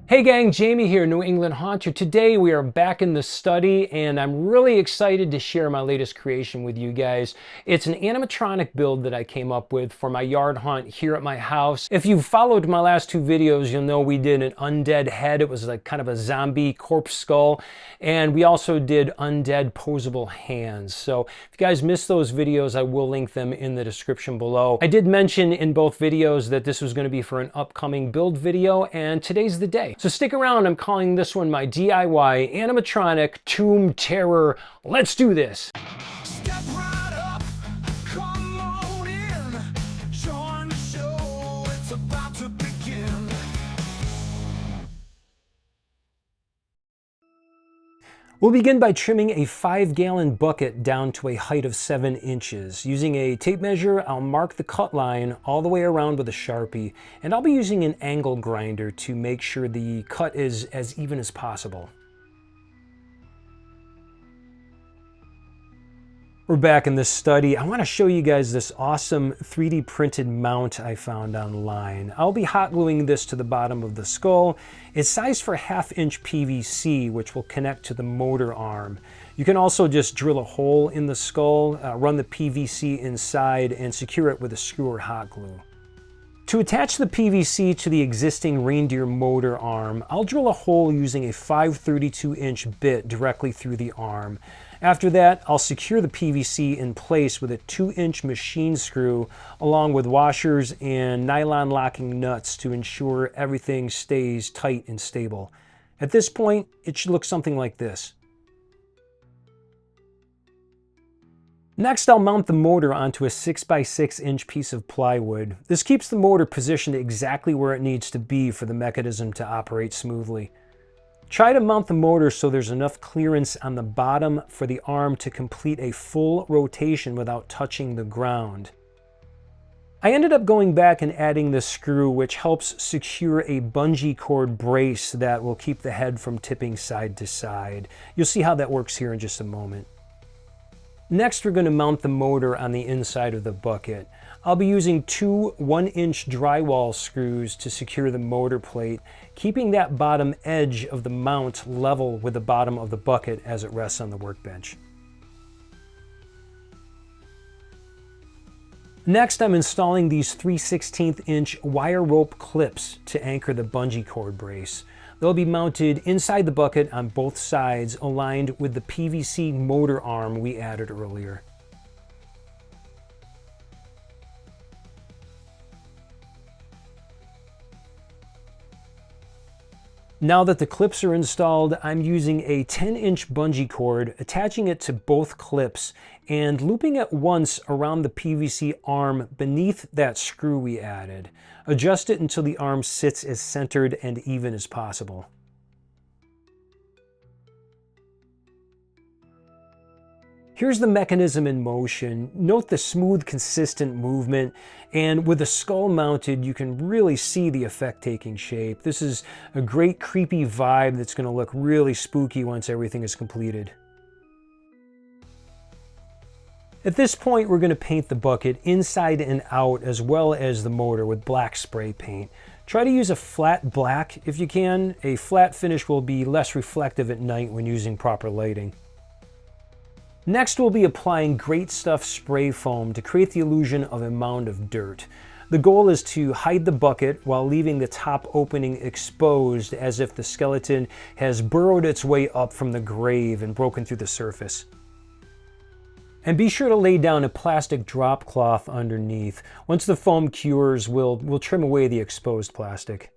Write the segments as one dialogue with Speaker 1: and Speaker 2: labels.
Speaker 1: Hey gang, Jamie here, New England Haunter. Today we are back in the study and I'm really excited to share my latest creation with you guys. It's an animatronic build that I came up with for my yard haunt here at my house. If you've followed my last two videos, you'll know we did an undead head. It was like kind of a zombie corpse skull. And we also did undead poseable hands. So if you guys missed those videos, I will link them in the description below. I did mention in both videos that this was going to be for an upcoming build video, and today's the day. So stick around, I'm calling this one my DIY animatronic tomb terror. Let's do this.
Speaker 2: Step right up, come on in, join the show, it's about to begin.
Speaker 1: We'll begin by trimming a 5-gallon bucket down to a height of 7 inches. Using a tape measure, I'll mark the cut line all the way around with a Sharpie, and I'll be using an angle grinder to make sure the cut is as even as possible. We're back in this study. I want to show you guys this awesome 3D printed mount I found online. I'll be hot gluing this to the bottom of the skull. It's sized for 1/2-inch PVC, which will connect to the motor arm. You can also just drill a hole in the skull, run the PVC inside, and secure it with a screw or hot glue. To attach the PVC to the existing Reindeer Motor arm, I'll drill a hole using a 5/32-inch bit directly through the arm. After that, I'll secure the PVC in place with a 2-inch machine screw, along with washers and nylon locking nuts to ensure everything stays tight and stable. At this point, it should look something like this. Next, I'll mount the motor onto a 6x6-inch piece of plywood. This keeps the motor positioned exactly where it needs to be for the mechanism to operate smoothly. Try to mount the motor so there's enough clearance on the bottom for the arm to complete a full rotation without touching the ground. I ended up going back and adding the screw, which helps secure a bungee cord brace that will keep the head from tipping side to side. You'll see how that works here in just a moment. Next, we're going to mount the motor on the inside of the bucket. I'll be using 2 1-inch drywall screws to secure the motor plate, keeping that bottom edge of the mount level with the bottom of the bucket as it rests on the workbench. Next, I'm installing these 3/16-inch wire rope clips to anchor the bungee cord brace. They'll be mounted inside the bucket on both sides, aligned with the PVC motor arm we added earlier. Now that the clips are installed, I'm using a 10-inch bungee cord, attaching it to both clips and looping it once around the PVC arm beneath that screw we added. Adjust it until the arm sits as centered and even as possible. Here's the mechanism in motion. Note the smooth, consistent movement, and with the skull mounted, you can really see the effect taking shape. This is a great creepy vibe that's going to look really spooky once everything is completed. At this point, we're going to paint the bucket inside and out, as well as the motor, with black spray paint. Try to use a flat black if you can. A flat finish will be less reflective at night when using proper lighting. Next, we'll be applying Great Stuff spray foam to create the illusion of a mound of dirt. The goal is to hide the bucket while leaving the top opening exposed, as if the skeleton has burrowed its way up from the grave and broken through the surface. And be sure to lay down a plastic drop cloth underneath. Once the foam cures, we'll trim away the exposed plastic.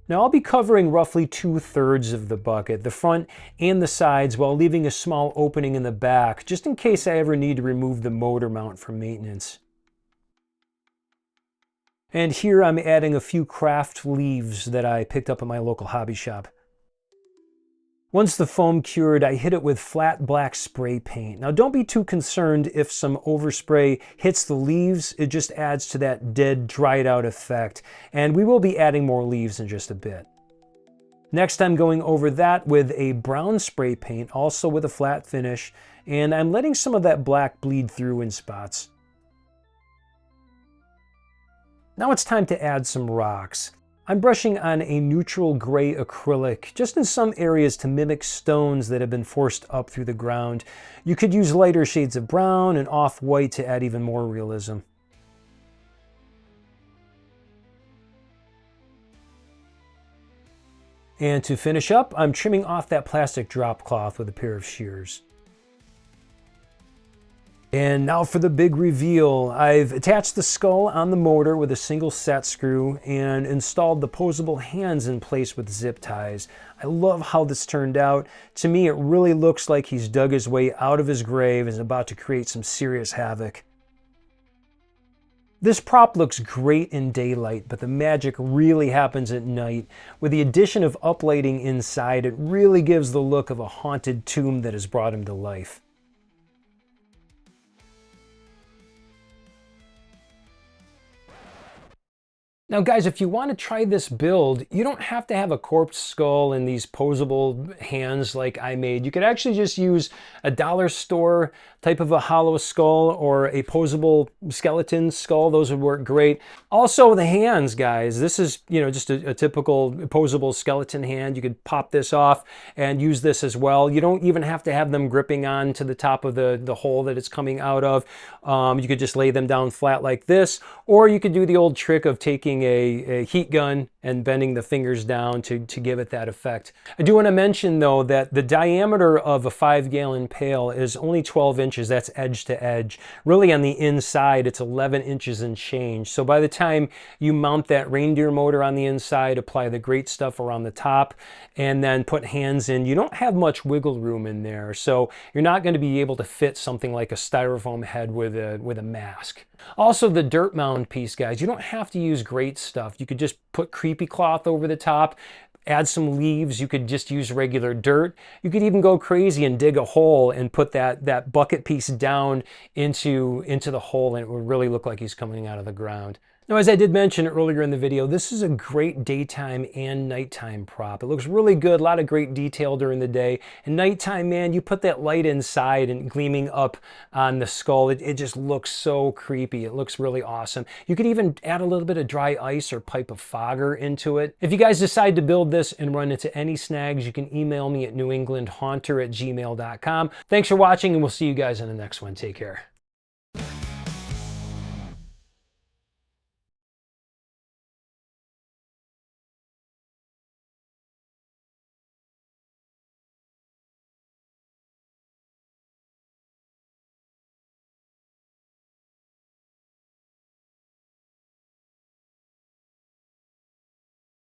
Speaker 1: Now I'll be covering roughly 2/3 of the bucket, the front and the sides, while leaving a small opening in the back, just in case I ever need to remove the motor mount for maintenance. And here I'm adding a few craft leaves that I picked up at my local hobby shop. Once the foam cured, I hit it with flat black spray paint. Now don't be too concerned if some overspray hits the leaves. It just adds to that dead, dried out effect. And we will be adding more leaves in just a bit. Next, I'm going over that with a brown spray paint, also with a flat finish, and I'm letting some of that black bleed through in spots. Now it's time to add some rocks. I'm brushing on a neutral gray acrylic, just in some areas to mimic stones that have been forced up through the ground. You could use lighter shades of brown and off-white to add even more realism. And to finish up, I'm trimming off that plastic drop cloth with a pair of shears. And now for the big reveal. I've attached the skull on the motor with a single set screw and installed the Poseable hands in place with zip ties. I love how this turned out. To me, it really looks like he's dug his way out of his grave and is about to create some serious havoc. This prop looks great in daylight, but the magic really happens at night. With the addition of uplighting inside, it really gives the look of a haunted tomb that has brought him to life. Now guys, if you want to try this build, you don't have to have a corpse skull and these Poseable hands like I made. You could actually just use a dollar store type of a hollow skull or a Poseable skeleton skull. Those would work great. Also the hands, guys, this is, just a typical Poseable skeleton hand. You could pop this off and use this as well. You don't even have to have them gripping on to the top of the hole that it's coming out of. You could just lay them down flat like this, or you could do the old trick of taking a heat gun and bending the fingers down to give it that effect. I do want to mention though that the diameter of a 5-gallon pail is only 12 inches. That's edge to edge. Really on the inside it's 11 inches and change. So by the time you mount that reindeer motor on the inside, apply the great stuff around the top, and then put hands in, you don't have much wiggle room in there. So you're not going to be able to fit something like a styrofoam head with a mask. Also the dirt mound piece, guys, you don't have to use great stuff. You could just put creepy cloth over the top, add some leaves. You could just use regular dirt. You could even go crazy and dig a hole and put that bucket piece down into the hole, and it would really look like he's coming out of the ground. Now, as I did mention earlier in the video, this is a great daytime and nighttime prop. It looks really good, a lot of great detail during the day. And nighttime, man, you put that light inside and gleaming up on the skull, it just looks so creepy. It looks really awesome. You could even add a little bit of dry ice or pipe of fogger into it. If you guys decide to build this and run into any snags, you can email me at newenglandhaunter@gmail.com. Thanks for watching, and we'll see you guys in the next one. Take care.